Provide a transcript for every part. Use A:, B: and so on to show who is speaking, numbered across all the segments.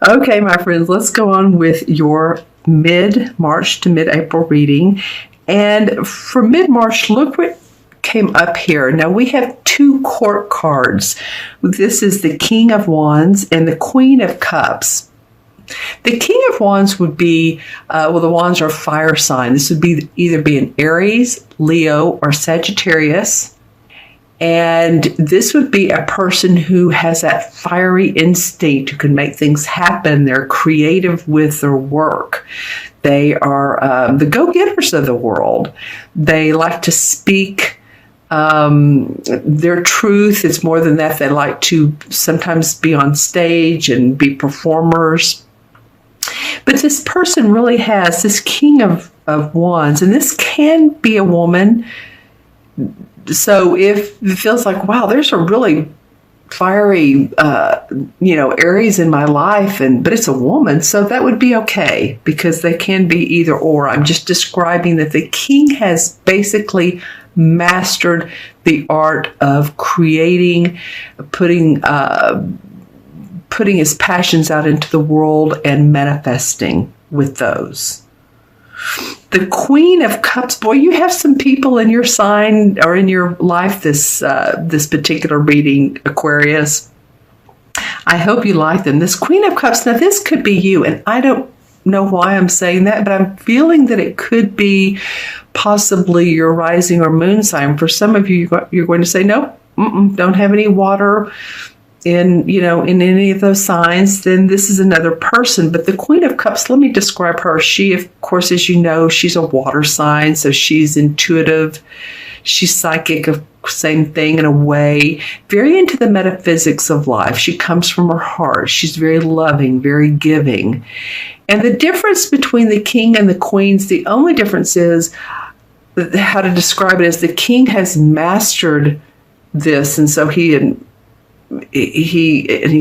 A: Okay, my friends, let's go on with your mid-March to mid-April reading. And for mid-March, look what came up here. Now we have two court cards. This is the King of Wands and the Queen of Cups. The King of Wands would be, the Wands are fire sign. This would be either be an Aries, Leo, or Sagittarius. And this would be a person who has that fiery instinct, who can make things happen. They're creative with their work. They are the go-getters of the world. They like to speak their truth. It's more than that. They like to sometimes be on stage and be performers. But this person really has this King of Wands, and this can be a woman. So if it feels like, wow, there's a really fiery, Aries in my life, but it's a woman, so that would be okay, because they can be either or. I'm just describing that the king has basically mastered the art of creating, putting his passions out into the world and manifesting with those. The Queen of Cups, boy, you have some people in your sign or in your life this particular reading, Aquarius. I hope you like them. This Queen of Cups, now this could be you, and I don't know why I'm saying that, but I'm feeling that it could be possibly your rising or moon sign. For some of you, you're going to say, nope, don't have any water in any of those signs. Then this is another person. But the Queen of Cups, let me describe her. She, of course, as you know, she's a water sign, so she's intuitive, she's psychic, same thing in a way, very into the metaphysics of life. She comes from her heart. She's very loving, very giving. And the difference between the king and the queens, the only difference is how to describe it is the king has mastered this, and so he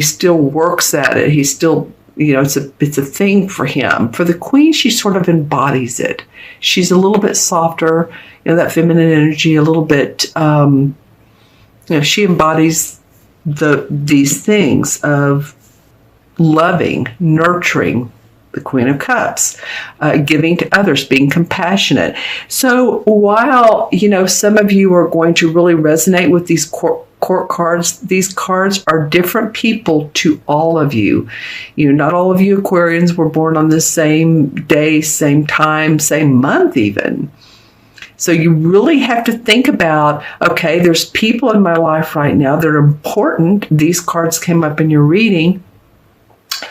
A: still works at it. He still, it's a thing for him. For the queen, she sort of embodies it. She's a little bit softer, that feminine energy, a little bit, she embodies these things of loving, nurturing, the Queen of Cups, giving to others, being compassionate. So while, some of you are going to really resonate with these court cards, these cards are different people to all of you. Not all of you Aquarians were born on the same day, same time, same month even. So you really have to think about, okay, there's people in my life right now that are important. These cards came up in your reading.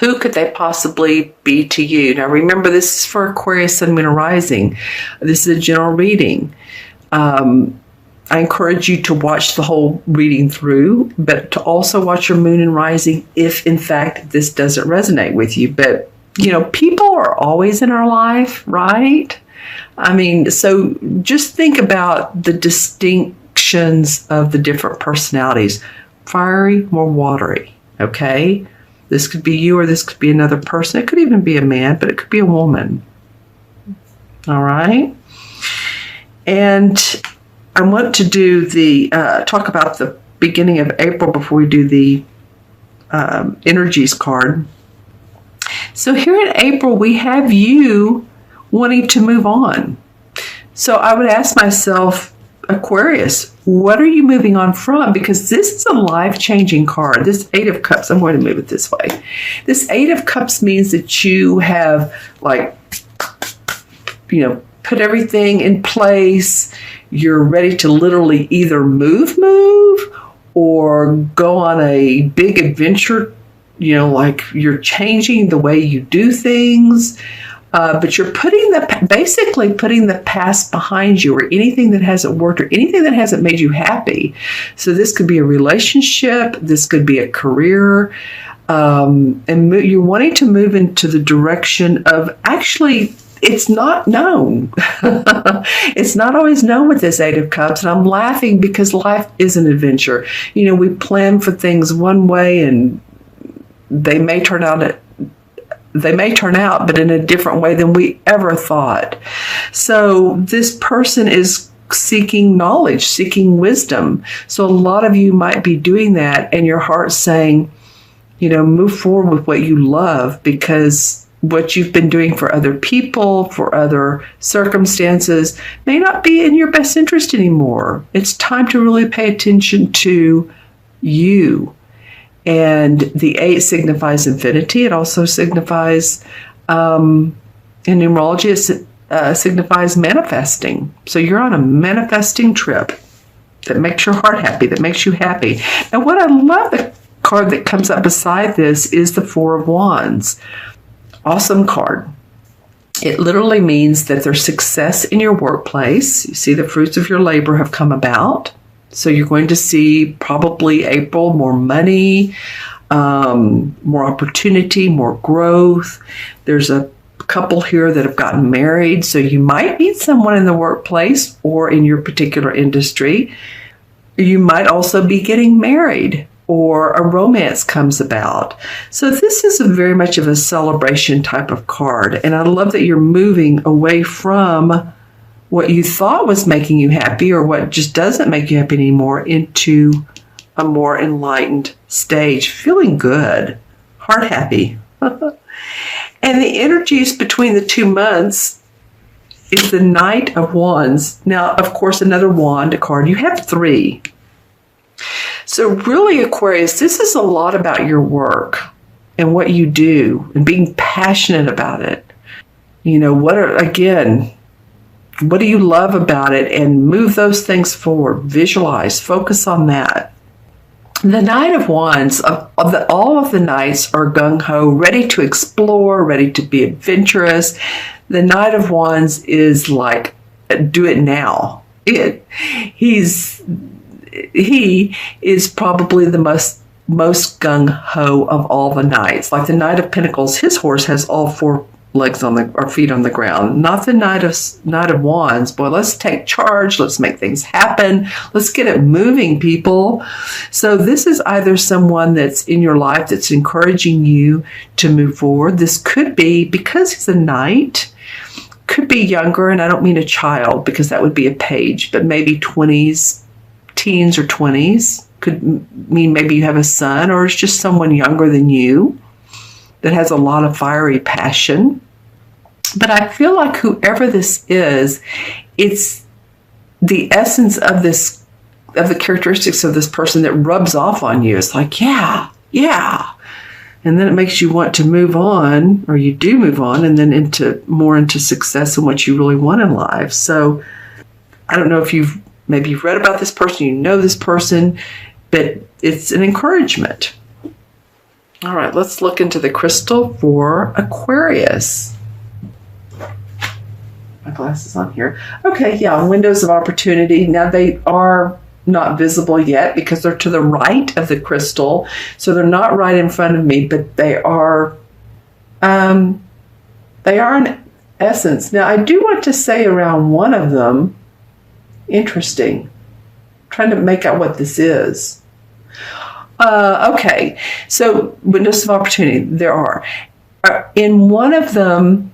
A: Who could they possibly be to you? Now remember, this is for Aquarius, Sun, Moon, and Rising. This is a general reading. I encourage you to watch the whole reading through, but to also watch your moon and rising if, in fact, this doesn't resonate with you. But, people are always in our life, right? So just think about the distinctions of the different personalities. Fiery, more watery, okay? This could be you or this could be another person. It could even be a man, but it could be a woman. All right? And I want to do talk about the beginning of April before we do the energies card. So here in April, we have you wanting to move on. So I would ask myself, Aquarius, what are you moving on from? Because this is a life-changing card. This Eight of Cups, I'm going to move it this way. This Eight of Cups means that you have, put everything in place. You're ready to literally either move, or go on a big adventure, you're changing the way you do things. But you're basically putting the past behind you, or anything that hasn't worked, or anything that hasn't made you happy. So this could be a relationship, this could be a career, and you're wanting to move into the direction of, actually, it's not known. It's not always known with this Eight of Cups, and I'm laughing because life is an adventure. We plan for things one way, and they may turn out, but in a different way than we ever thought. So this person is seeking knowledge, seeking wisdom. So a lot of you might be doing that, and your heart's saying, Move forward with what you love, because what you've been doing for other people, for other circumstances, may not be in your best interest anymore. It's time to really pay attention to you. And the 8 signifies infinity. It also signifies, in numerology, it signifies manifesting. So you're on a manifesting trip that makes your heart happy, that makes you happy. And what I love, the card that comes up beside this is the 4 of Wands. Awesome card. It literally means that there's success in your workplace. You see the fruits of your labor have come about. So you're going to see probably April more money, more opportunity, more growth. There's a couple here that have gotten married. So you might meet someone in the workplace or in your particular industry. You might also be getting married, or a romance comes about. So this is very much of a celebration type of card. And I love that you're moving away from what you thought was making you happy, or what just doesn't make you happy anymore, into a more enlightened stage, feeling good, heart happy. And the energies between the 2 months is the Knight of Wands. Now, of course, another wand card. You have 3. So really, Aquarius, this is a lot about your work and what you do and being passionate about it. What do you love about it? And move those things forward. Visualize, focus on that. The Knight of Wands, all of the knights are gung-ho, ready to explore, ready to be adventurous. The Knight of Wands is like, do it now. He is probably the most gung-ho of all the knights. Like the Knight of Pentacles, his horse has all 4 legs or feet on the ground. Not the Knight of Wands. Boy, let's take charge. Let's make things happen. Let's get it moving, people. So this is either someone that's in your life that's encouraging you to move forward. This could be, because he's a knight, could be younger, and I don't mean a child, because that would be a page, but maybe 20s, teens or 20s. Could mean maybe you have a son, or it's just someone younger than you that has a lot of fiery passion. But I feel like whoever this is, it's the essence of the characteristics of this person that rubs off on you. It's like, yeah. And then it makes you want to move on, or you do move on, and then into success and what you really want in life. So I don't know if you've read about this person, you know this person, but it's an encouragement. All right, let's look into the crystal for Aquarius. My glasses on here. Okay, yeah, windows of opportunity. Now they are not visible yet because they're to the right of the crystal. So they're not right in front of me, but they are in essence. Now I do want to say around one of them, interesting. I'm trying to make out what this is. Okay, so windows of opportunity, there are. In one of them,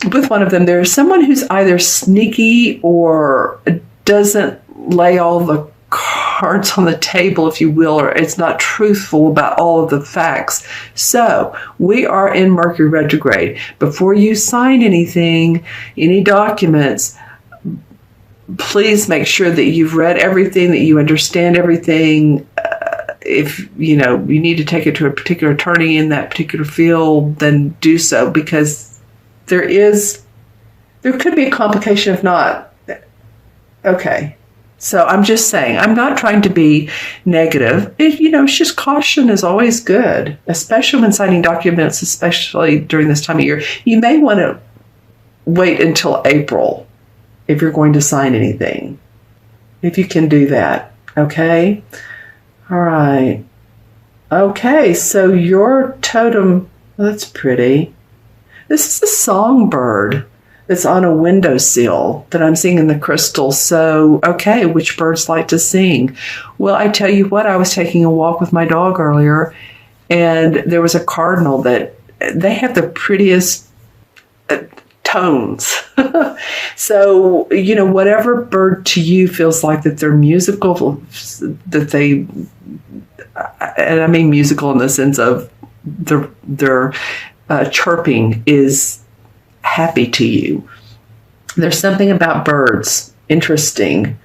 A: there's someone who's either sneaky or doesn't lay all the cards on the table, if you will, or it's not truthful about all of the facts. So we are in Mercury retrograde. Before you sign anything, any documents, please make sure that you've read everything, that you understand everything. If you need to take it to a particular attorney in that particular field, then do so, because there could be a complication if not. Okay. So I'm just saying, I'm not trying to be negative. It's just caution is always good, especially when signing documents, especially during this time of year. You may want to wait until April if you're going to sign anything, if you can do that. Okay. All right. Okay, so your totem, that's pretty. This is a songbird that's on a windowsill that I'm seeing in the crystal. So, okay, which birds like to sing? Well, I tell you what, I was taking a walk with my dog earlier, and there was a cardinal that they have the prettiest tones. So, whatever bird to you feels like that they're musical, and I mean musical in the sense of their chirping is happy to you. There's something about birds interesting.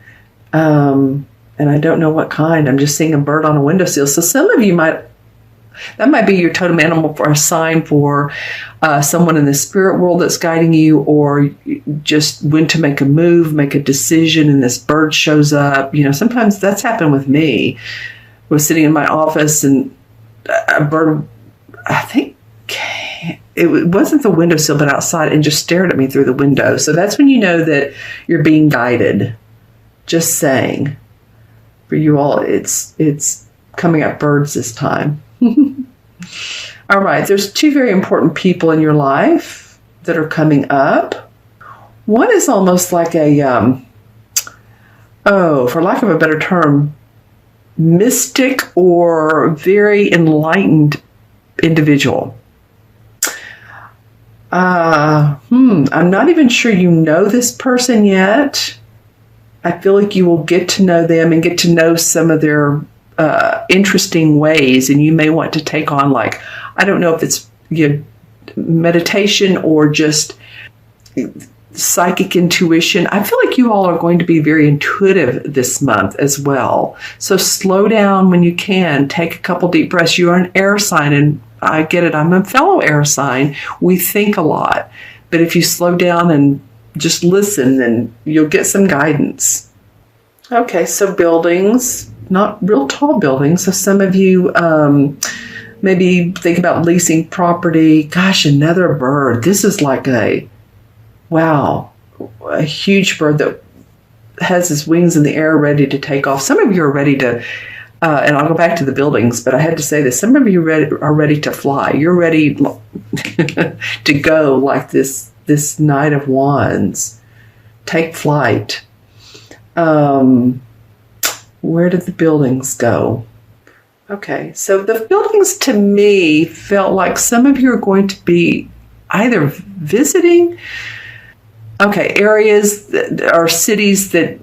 A: And I don't know what kind. I'm just seeing a bird on a windowsill. So some of you that might be your totem animal for a sign for someone in the spirit world that's guiding you, or just when to make a move, make a decision, and this bird shows up. Sometimes that's happened with me. I was sitting in my office and a bird, I think it wasn't the windowsill, but outside, and just stared at me through the window. So that's when you know that you're being guided. Just saying. For you all, it's coming up birds this time. All right, there's two very important people in your life that are coming up. One is almost like a, for lack of a better term, mystic or very enlightened individual. I'm not even sure you know this person yet. I feel like you will get to know them and get to know some of their interesting ways, and you may want to take on, like, I don't know if it's meditation or just psychic intuition. I feel like you all are going to be very intuitive this month as well. So slow down when you can. Take a couple deep breaths. You are an air sign, and I get it. I'm a fellow air sign. We think a lot. But if you slow down and just listen, then you'll get some guidance. Okay, so buildings. Not real tall buildings. So some of you maybe think about leasing property. Gosh, another bird. This is like a huge bird that has his wings in the air ready to take off. Some of you are ready to, and I'll go back to the buildings, but I had to say this. Some of you are ready to fly. You're ready to go like this Knight of Wands. Take flight. Where did the buildings go? Okay, so the buildings to me felt like some of you are going to be either visiting, areas or cities that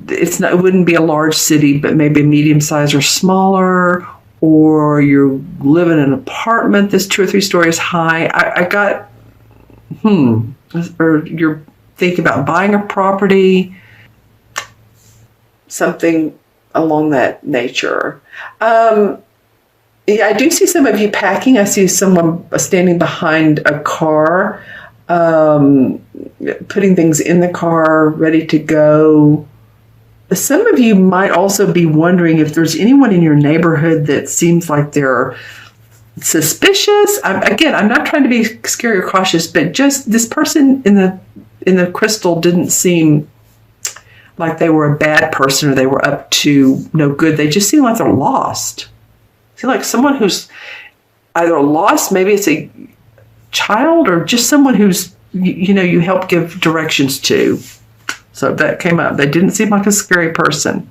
A: it wouldn't be a large city, but maybe a medium size or smaller, or you live in an apartment that's 2 or 3 stories high. I got, or you're thinking about buying a property, something along that nature. I do see some of you packing. I see someone standing behind a car, putting things in the car, ready to go. Some of you might also be wondering if there's anyone in your neighborhood that seems like they're suspicious. I'm not trying to be scary or cautious, but just this person in the crystal didn't seem like they were a bad person or they were up to no good. They just seem like they're lost. Seem like someone who's either lost, maybe it's a child, or just someone who's, you help give directions to. So that came up. They didn't seem like a scary person.